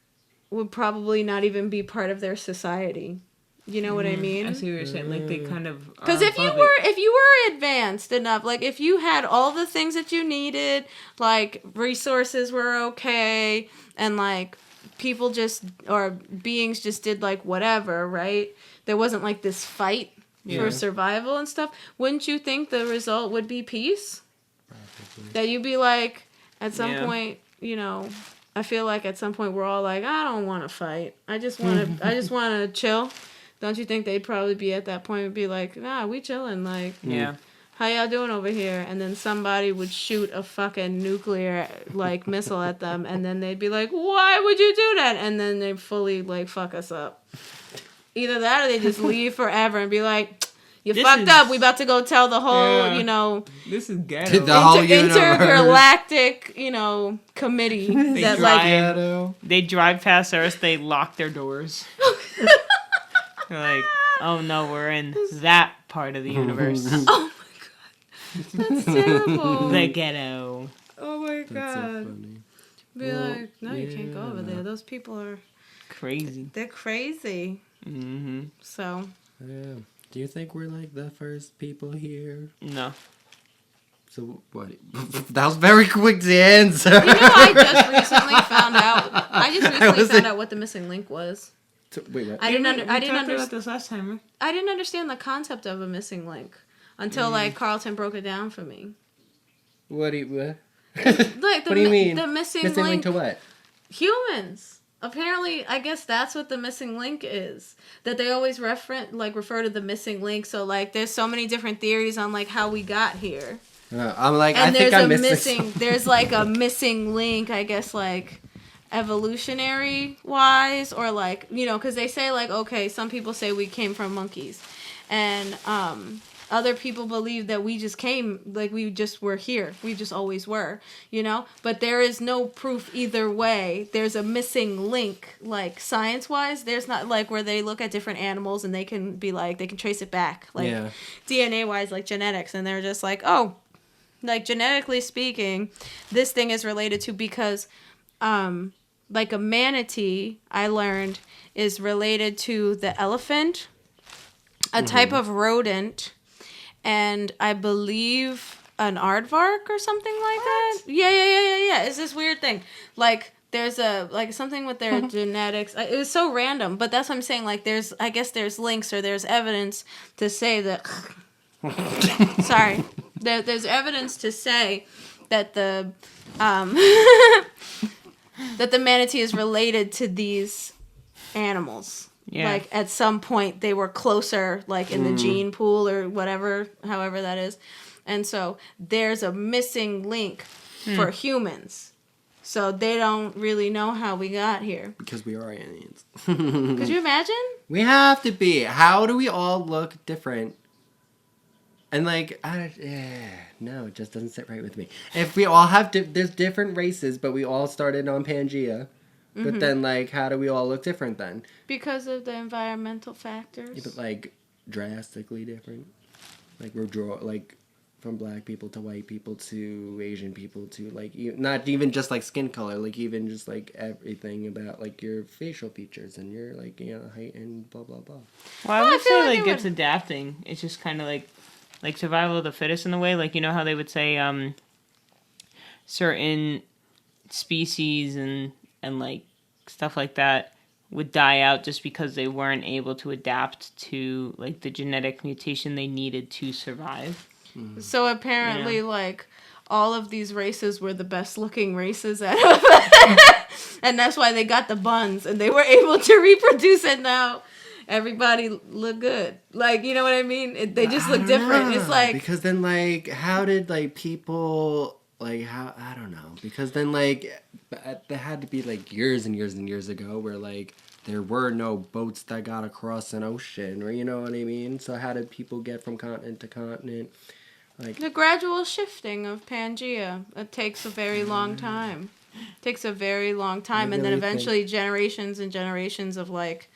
would probably not even be part of their society. You know what I mean? I see what you're saying. Like they kind of. Because if you were advanced enough, like if you had all the things that you needed, like resources were okay, and like people just or beings just did like whatever, right? There wasn't like this fight for survival and stuff. Wouldn't you think the result would be peace? Probably. That you'd be like, at some point, you know, I feel like at some point we're all like, I don't want to fight. I just want to chill. Don't you think they'd probably be at that point and be like, nah, we chilling, like, how y'all doing over here? And then somebody would shoot a fucking nuclear, like, missile at them, and then they'd be like, why would you do that? And then they fully, like, fuck us up. Either that or they just leave forever and be like, you fucked up. We about to go tell the whole, you know, this is ghetto. The whole intergalactic, you know, committee. They drive past Earth, they lock their doors. They're like, oh no, we're in that part of the universe. Oh my god. That's terrible. The ghetto. Oh my god. That's so funny. Be like, no, you can't go over there. Those people are crazy. They're crazy. Mm-hmm. So. Yeah. Do you think we're like the first people here? No. So what? That was very quick to answer. You know, I just recently found out what the missing link was. Wait, what? I didn't understand this last time. Right? I didn't understand the concept of a missing link until like Carlton broke it down for me. What? Like what do you mean? The missing link to what? Humans. Apparently, I guess that's what the missing link is. That they always refer to the missing link. So like, there's so many different theories on like how we got here. I'm like, And I think I'm missing. There's like a missing link, I guess, like evolutionary wise, or like, you know, because they say like, okay, some people say we came from monkeys, and other people believe that we just came, like we just were here, we just always were, you know. But there is no proof either way. There's a missing link, like science wise. There's not like where they look at different animals and they can be like, they can trace it back, like DNA wise, like genetics, and they're just like, oh, like genetically speaking, this thing is related to, because like a manatee, I learned, is related to the elephant, a type of rodent, and I believe an aardvark or something like that. Yeah. It's this weird thing. Like there's a like something with their genetics. It was so random, but that's what I'm saying. Like I guess there's links or there's evidence to say that. Sorry, there's evidence to say that the that the manatee is related to these animals. Yeah. Like at some point they were closer, like in the gene pool or whatever, however that is. And so there's a missing link for humans. So they don't really know how we got here. Because we are aliens. Could you imagine? We have to be. How do we all look different? And like, no, it just doesn't sit right with me. If we all have, there's different races, but we all started on Pangea. But then, like, how do we all look different then? Because of the environmental factors. Yeah, but like, drastically different. Like like, from black people to white people to Asian people to like, not even just like skin color, like even just like everything about like your facial features and your like, you know, height and blah blah blah. Well, I would say like it's adapting. It's just kind of like survival of the fittest in a way. Like, you know how they would say certain species and like stuff like that would die out just because they weren't able to adapt to like the genetic mutation they needed to survive. So apparently, like, all of these races were the best looking races out of and that's why they got the buns and they were able to reproduce, and now everybody look good. Like, you know what I mean? They just look different. It's like, because then like, how did like people like, how, I don't know, because then like there had to be like years and years and years ago where like there were no boats that got across an ocean, or you know what I mean? So how did people get from continent to continent? Like the gradual shifting of Pangea. It takes a very long time. It takes a very long time, and then eventually generations and generations of like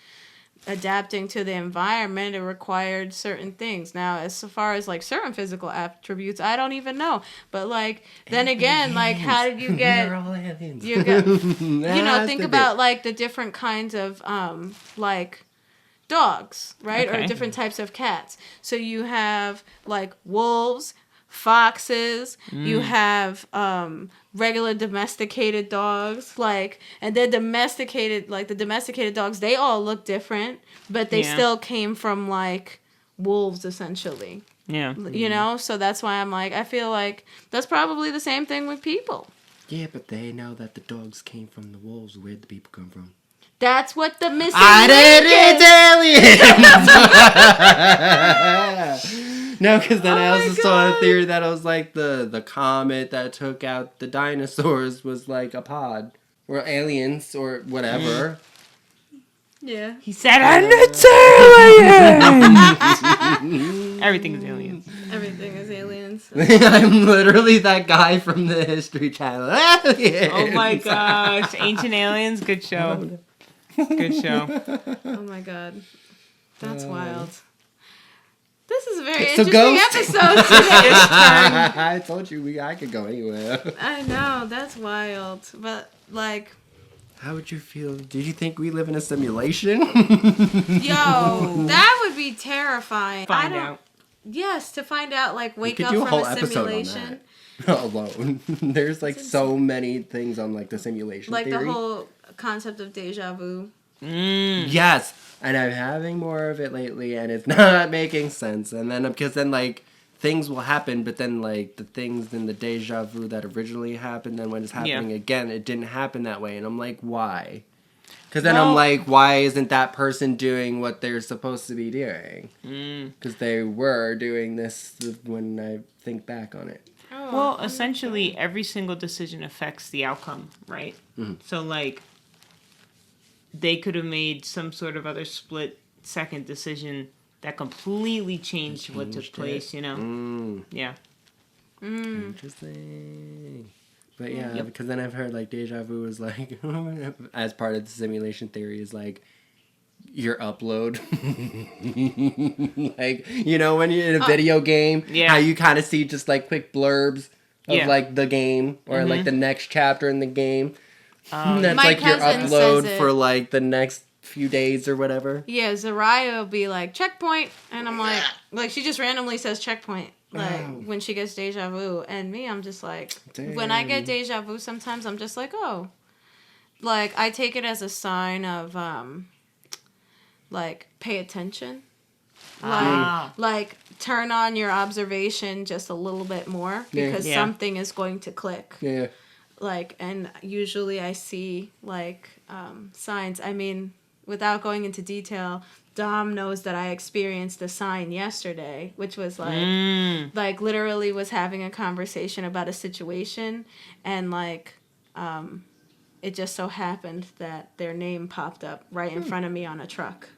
adapting to the environment. It required certain things. Now, as far as like certain physical attributes, I don't even know. But like then again, like how did you get? We're all aliens. You know, think about like the different kinds of like dogs, right? Okay. Or different types of cats. So you have like wolves, foxes, you have regular domesticated dogs, like, and they're domesticated, like the domesticated dogs, they all look different, but they still came from like wolves essentially. Yeah. You know, so that's why I'm like, I feel like that's probably the same thing with people. Yeah, but they know that the dogs came from the wolves. Where'd the people come from? That's what the missing aliens. No, because then I also saw a theory that it was like the comet that took out the dinosaurs was like a pod or aliens or whatever. Yeah. He said, and it's aliens. Everything is aliens. Everything is aliens. I'm literally that guy from the History Channel. Aliens. Oh my gosh, Ancient Aliens, good show. Good show. Oh my god. That's wild. This is a very interesting episode today. I told you I could go anywhere. I know, that's wild. But like, how would you feel? Did you think we live in a simulation? Yo, that would be terrifying. Find out. Yes, to find out, like, wake up from a simulation. Alone. There's like so many things on like the simulation like theory. The whole concept of deja vu. Yes, and I'm having more of it lately, and it's not making sense. And then because then like things will happen, but then like the things in the deja vu that originally happened, then when it's happening again, it didn't happen that way, and I'm like, why? Because then I'm like, why isn't that person doing what they're supposed to be doing? Because they were doing this when I think back on it. Oh, Well, essentially, every single decision affects the outcome, right? So, like, they could have made some sort of other split-second decision that completely changed what took place, you know? Yeah. Interesting. But yeah, Yep. because then I've heard like deja vu is like, as part of the simulation theory, is like your upload. Like, you know, when you're in a video game, how you kind of see just like quick blurbs of like the game or like the next chapter in the game. That's My like your cousin upload says it. for like the next few days or whatever. Yeah, Zariah will be like, checkpoint. And I'm like, she just randomly says checkpoint. Like, when she gets deja vu. And me, I'm just like, when I get deja vu, sometimes I'm just like, oh. Like, I take it as a sign of, like, pay attention. Like, turn on your observation just a little bit more. Because something is going to click. Yeah. Like, and usually I see, like, signs. I mean, without going into detail, Dom knows that I experienced a sign yesterday, which was like literally was having a conversation about a situation, and like, it just so happened that their name popped up right in front of me on a truck,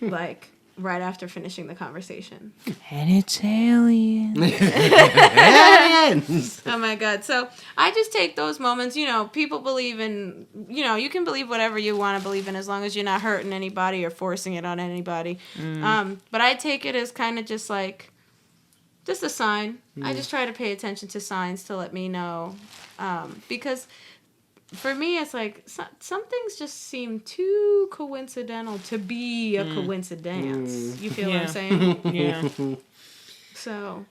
like right after finishing the conversation. And it's aliens. Aliens! Oh my God. So I just take those moments, you know, people believe in, you know, you can believe whatever you want to believe in as long as you're not hurting anybody or forcing it on anybody. But I take it as kind of just like, just a sign. I just try to pay attention to signs to let me know. Because for me, it's like some things just seem too coincidental to be a coincidence. You feel what I'm saying? Yeah. So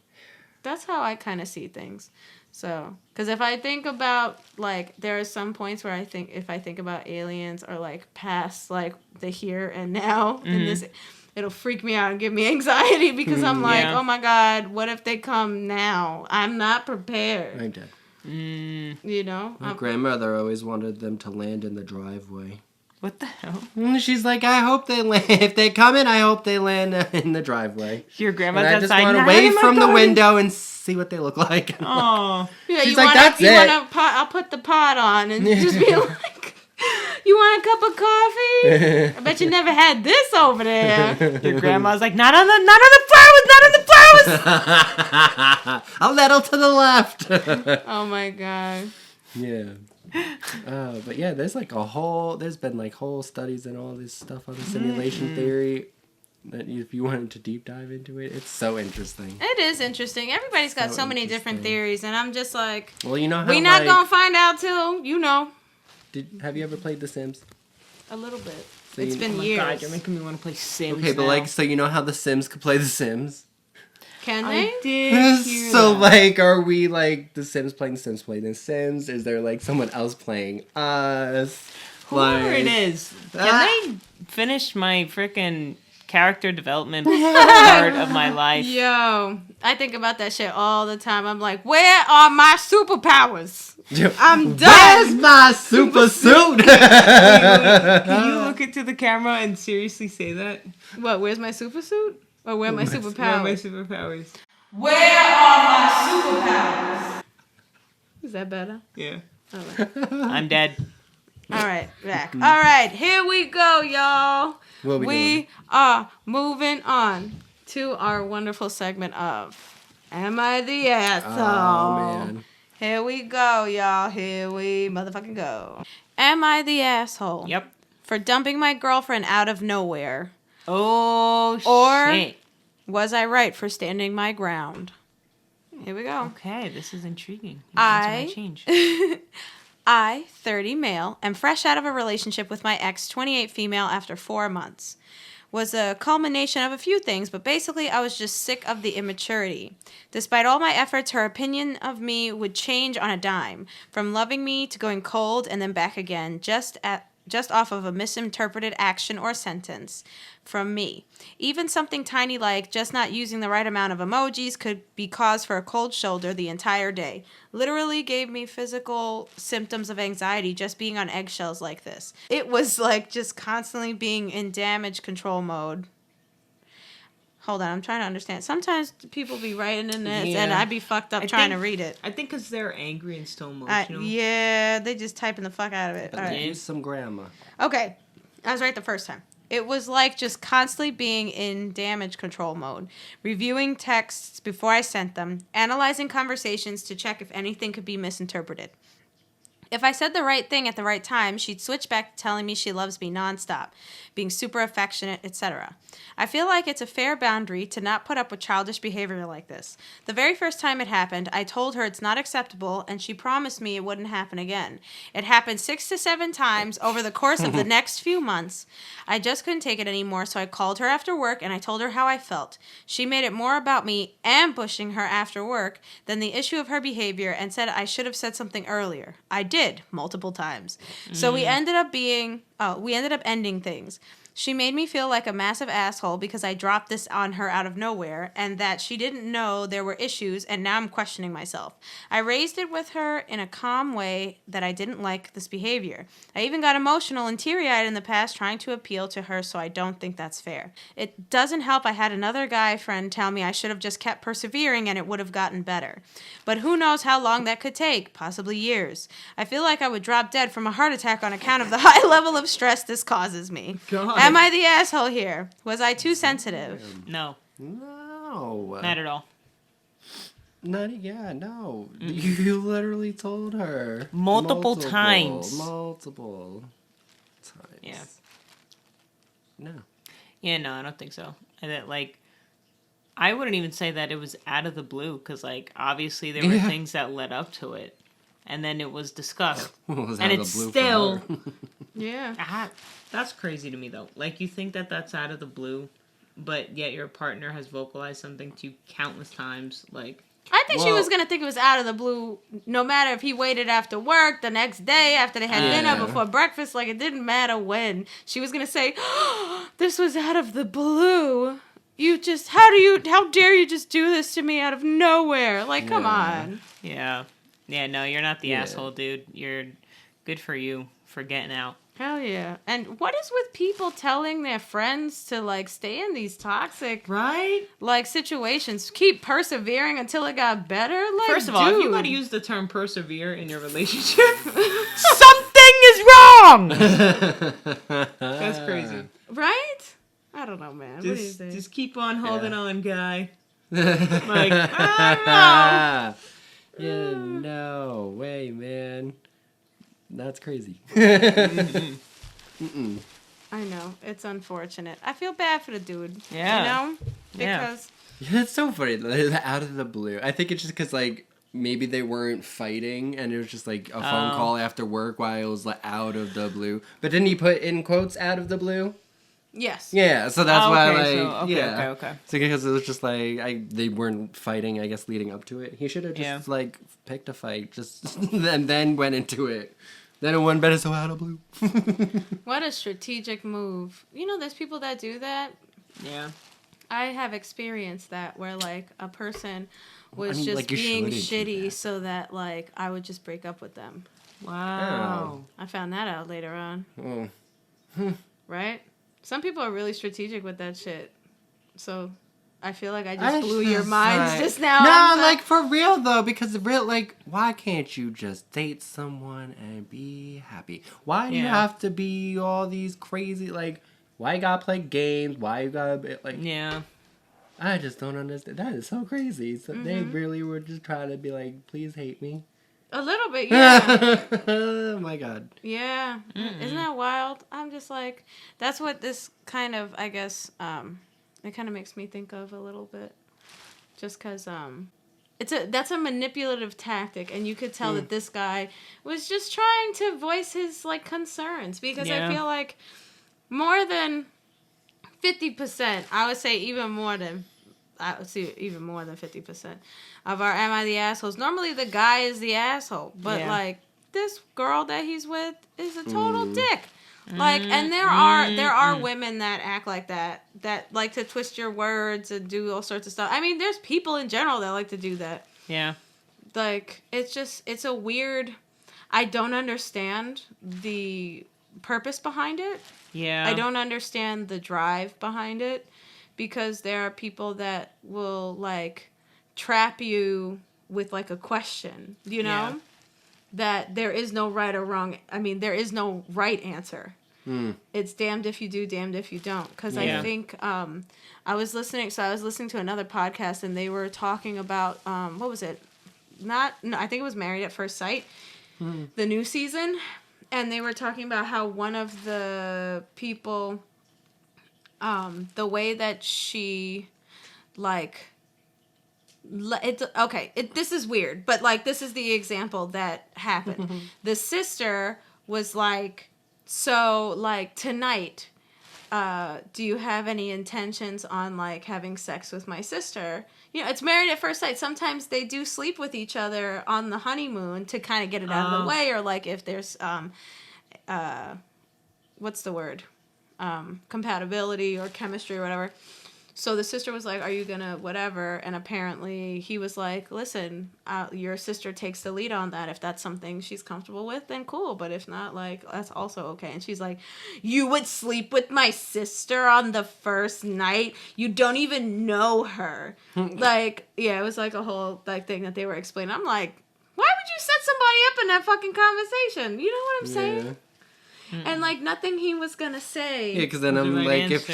that's how I kind of see things. So, because if I think about, like, there are some points where if I think about aliens or, like, past, like, the here and now, in this, it'll freak me out and give me anxiety because I'm like, oh my God, what if they come now? I'm not prepared. I'm dead. You know? My grandmother always wanted them to land in the driveway. What the hell? She's like, I hope they land. If they come in, I hope they land in the driveway. Your grandma's And I just outside. want to wave from the window and see what they look like. Oh. Yeah, She's like, that's it. I'll put the pot on and just be like, you want a cup of coffee? I bet you never had this over there. Your grandma's like, not on the flowers, not on the flowers. A little to the left. Oh my God. Yeah. But yeah, there's been like whole studies and all this stuff on the simulation theory that if you wanted to deep dive into it, it's so interesting. It is interesting. Everybody's got so many different theories, and I'm just like, well, you know how we're not gonna find out till, you know. Have you ever played The Sims? A little bit. So It's been years. God, you're making me want to play Sims. Okay, but now. like, so you know how The Sims could play The Sims? Can they? I did hear So that. like, are we like The Sims playing The Sims playing The Sims? Is there like someone else playing us? Whoever Like, it is, can they finish my freaking character development part of my life? Yo, I think about that shit all the time. I'm like, where are my superpowers? I'm done. Where's my super suit? Can you look into the camera and seriously say that? What? Where's my super suit? Or where are my Where are my superpowers? superpowers? Where are my superpowers? Is that better? Yeah. All right. I'm dead. All right, back. All right, here we go, y'all. What We are moving on to our wonderful segment of Am I the Asshole? Oh man. Here we go, y'all. Here we motherfucking go. Am I the asshole? Yep. For dumping my girlfriend out of nowhere? Oh, Or shit. was I right for standing my ground? Here we go. Okay, this is intriguing. I- Change. I, 30 male, am fresh out of a relationship with my ex, 28 female, after 4 months. Was a culmination of a few things, but basically I was just sick of the immaturity. Despite all my efforts, her opinion of me would change on a dime, from loving me to going cold and then back again, just off of a misinterpreted action or sentence from me. Even something tiny like just not using the right amount of emojis could be cause for a cold shoulder the entire day. Literally gave me physical symptoms of anxiety just being on eggshells like this. It was like just constantly being in damage control mode. hold on, I'm trying to understand. Sometimes people be writing in this, Yeah. and I'd be fucked up trying to read it. I think because they're angry and still emotional. Yeah, they just typing the fuck out of it. But All right. use some grammar. Okay, I was right the first time. It was like just constantly being in damage control mode, reviewing texts before I sent them, analyzing conversations to check if anything could be misinterpreted. If I said the right thing at the right time, she'd switch back to telling me she loves me nonstop, being super affectionate, etc. I feel like it's a fair boundary to not put up with childish behavior like this. The very first time it happened, I told her it's not acceptable, and she promised me it wouldn't happen again. It happened 6 to 7 times over the course of the next few months. I just couldn't take it anymore, so I called her after work, and I told her how I felt. She made it more about me ambushing her after work than the issue of her behavior, and said I should have said something earlier. I did, multiple times. So we ended up ending things. She made me feel like a massive asshole because I dropped this on her out of nowhere and that she didn't know there were issues, and now I'm questioning myself. I raised it with her in a calm way that I didn't like this behavior. I even got emotional and teary-eyed in the past trying to appeal to her, so I don't think that's fair. It doesn't help I had another guy friend tell me I should have just kept persevering and it would have gotten better. But who knows how long that could take, possibly years. I feel like I would drop dead from a heart attack on account of the high level of stress this causes me. God. Am I the asshole here? Was I too sensitive? No, No. not at all. No. You literally told her. Multiple times. Multiple times. Yeah. No. Yeah, no, I don't think so. And that, like, I wouldn't even say that it was out of the blue, because, like, obviously there were things that led up to it, and then it was discussed. Was And out of it's the blue still... for her. Yeah. That's crazy to me, though. Like, you think that that's out of the blue, but yet your partner has vocalized something to you countless times, like... I think she was going to think it was out of the blue, no matter if he waited after work, the next day, after they had dinner, before breakfast. Like, it didn't matter when. She was going to say, oh, this was out of the blue. How dare you just do this to me out of nowhere? Like, come on. Yeah. Yeah, no, you're not the asshole, dude. You're good for you for getting out. Hell yeah. And what is with people telling their friends to, like, stay in these toxic, Right? like, situations? Keep persevering until it got better? Like, First of all, if you dude. gotta use the term persevere in your relationship, something is wrong! That's crazy. Right? I don't know, man. What do you think? Just keep on holding on, guy. Like, I yeah, no way, man. That's crazy. I know. It's unfortunate. I feel bad for the dude. Yeah. You know? Yeah. Because... Yeah, it's so funny. Like, out of the blue. I think it's just because, like, maybe they weren't fighting and it was just, like, a phone call after work while it was, like, out of the blue. But didn't he put in quotes out of the blue? Yes. Yeah, so that's why, like, Okay. So because it was just, like, they weren't fighting, I guess, leading up to it. He should have just, like, picked a fight, just, and then went into it. Then it wouldn't been so out of blue. What a strategic move. You know, there's people that do that. Yeah. I have experienced that where, like, a person was I mean, just like, you being shouldn't do shitty that. so that, like, I would just break up with them. Wow. I found that out later on. Oh. Right? Some people are really strategic with that shit. So... I feel like I just blew your minds just now. No, like, for real, though, because why can't you just date someone and be happy? Why do you have to be all these crazy, like, why you gotta play games? Why you gotta be, like... Yeah. I just don't understand. That is so crazy. So they really were just trying to be like, please hate me. A little bit, yeah. Oh, my God. Yeah. Isn't that wild? I'm just like, that's what this kind of, I guess, it kind of makes me think of a little bit, just because that's a manipulative tactic, and you could tell that this guy was just trying to voice his, like, concerns, because I feel like more than 50%, I would say even more than 50% of our Am I the Assholes, normally the guy is the asshole, but like, this girl that he's with is a total dick. Like, and there are women that act like that like to twist your words and do all sorts of stuff. I mean, there's people in general that like to do that. Yeah. Like, it's a weird, I don't understand the purpose behind it. Yeah. I don't understand the drive behind it, because there are people that will like trap you with like a question, you know? Yeah. That there is no right or wrong. I mean, there is no right answer. It's damned if you do, damned if you don't. Because I think I was listening to another podcast, and they were talking about what was it? I think it was Married at First Sight, the new season, and they were talking about how one of the people, the way that she, like, this is weird, but like this is the example that happened. The sister was like, so like tonight, do you have any intentions on like having sex with my sister? You know, it's Married at First Sight. Sometimes they do sleep with each other on the honeymoon to kind of get it out of the way, or like if there's what's the word, compatibility or chemistry or whatever. So the sister was like, are you gonna whatever? And apparently he was like, listen, your sister takes the lead on that. If that's something she's comfortable with, then cool. But if not, like, that's also okay. And she's like, you would sleep with my sister on the first night? You don't even know her. Like, yeah, it was like a whole like thing that they were explaining. I'm like, why would you set somebody up in that fucking conversation? You know what I'm saying? And like nothing he was gonna say. Yeah, because then I'm like, if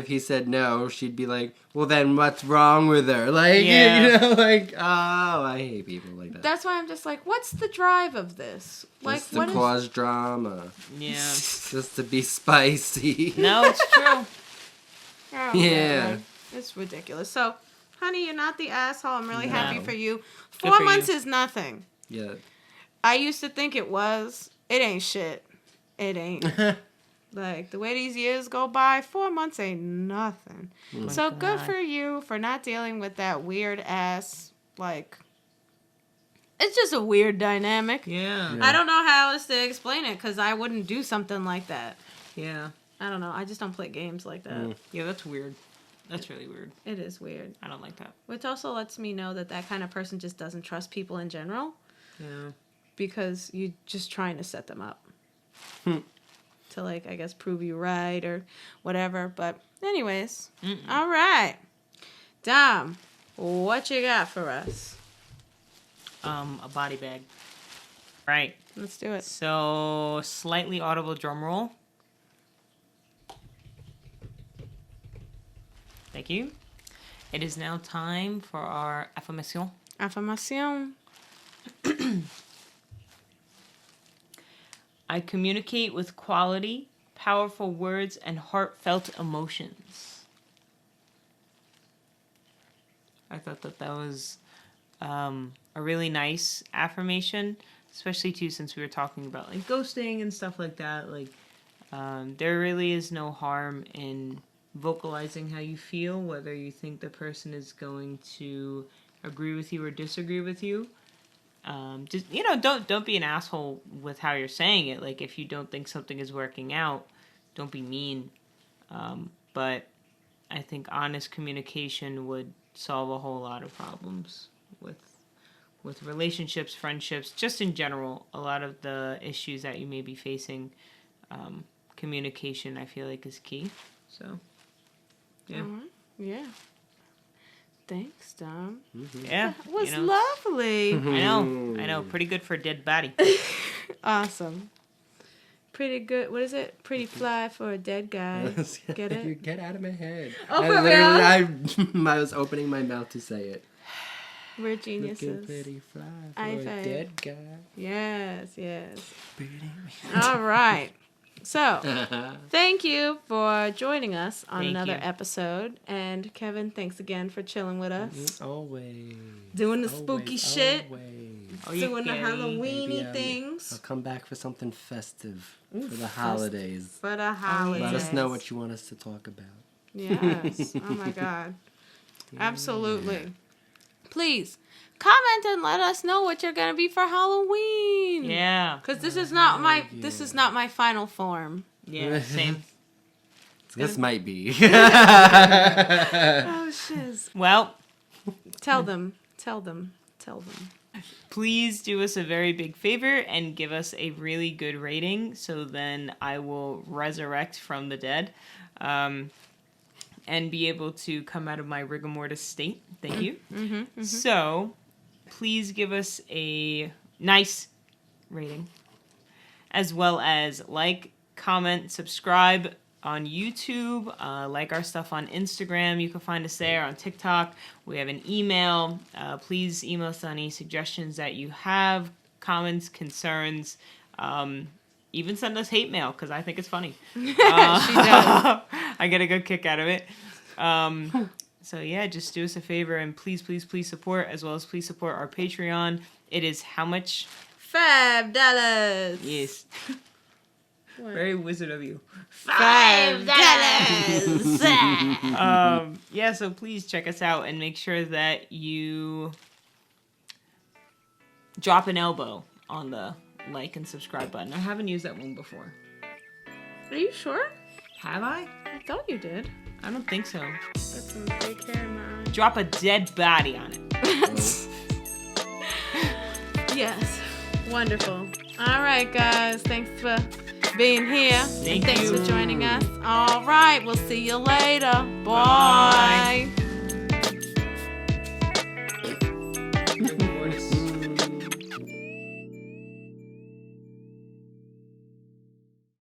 he said no, she'd be like, well, then what's wrong with her? Like, you know, like, oh, I hate people like that. That's why I'm just like, what's the drive of this? Like, just to cause drama. Yeah. Just to be spicy. No, it's true. Oh, yeah. God. It's ridiculous. So, honey, you're not the asshole. I'm really happy for you. Good 4 for months you. is nothing. Yeah. I used to think it was. It ain't shit. It ain't. Like, the way these years go by, 4 months ain't nothing. So good for you for not dealing with that weird ass, like, it's just a weird dynamic. Yeah. I don't know how else to explain it, because I wouldn't do something like that. Yeah. I don't know. I just don't play games like that. Yeah, that's weird. That's really weird. It is weird. I don't like that. Which also lets me know that that kind of person just doesn't trust people in general. Yeah. Because you're just trying to set them up. To, like, I guess, prove you right or whatever. But anyways. All right. Dom, what you got for us? A body bag. Right. Let's do it. So, slightly audible drum roll. Thank you. It is now time for our affirmation. Affirmation. I communicate with quality, powerful words, and heartfelt emotions. I thought that was a really nice affirmation, especially too since we were talking about like ghosting and stuff like that. Like, there really is no harm in vocalizing how you feel, whether you think the person is going to agree with you or disagree with you. Just, you know, don't be an asshole with how you're saying it. Like, if you don't think something is working out, don't be mean. But I think honest communication would solve a whole lot of problems with relationships, friendships, just in general. A lot of the issues that you may be facing, communication, I feel like, is key. So, yeah. Yeah. Thanks, Dom. Yeah. That was lovely. I know. Pretty good for a dead body. Awesome. Pretty good. What is it? Pretty fly for a dead guy. Get it? You get out of my head. Oh, for real? I was opening my mouth to say it. We're geniuses. Looking pretty fly for I a say. dead guy. Yes. All right. So, thank you for joining us on another episode. And Kevin, thanks again for chilling with us. Always. Doing the spooky shit. Always. Doing the Halloweeny things. I'll come back for something festive for the holidays. For the holidays. Let us know what you want us to talk about. Yes. Oh my God. Absolutely. Please comment and let us know what you're gonna be for Halloween. Yeah. Because this is not my final form. Yeah. Same. This might be. Oh shiz. Well, Tell them. please do us a very big favor and give us a really good rating, so then I will resurrect from the dead. and be able to come out of my rigor mortis state. Thank you. So please give us a nice rating, as well as like, comment, subscribe on YouTube, like our stuff on Instagram. You can find us there, on TikTok. We have an email. Please email us any suggestions that you have, comments, concerns. Even send us hate mail, because I think it's funny. She does. I get a good kick out of it. So yeah, just do us a favor and please, please, please support, as well as please support our Patreon. It is how much? $5. Yes. What? Very wizard of you. $5. Yeah, so please check us out and make sure that you drop an elbow on the like and subscribe button. I haven't used that one before. Are you sure? Have I? I thought you did. I don't think so. That's some fake hair in my eye. Drop a dead body on it. Yes. Wonderful. All right, guys. Thanks for being here. Thanks you. for joining us. All right. We'll see you later. Bye. Bye.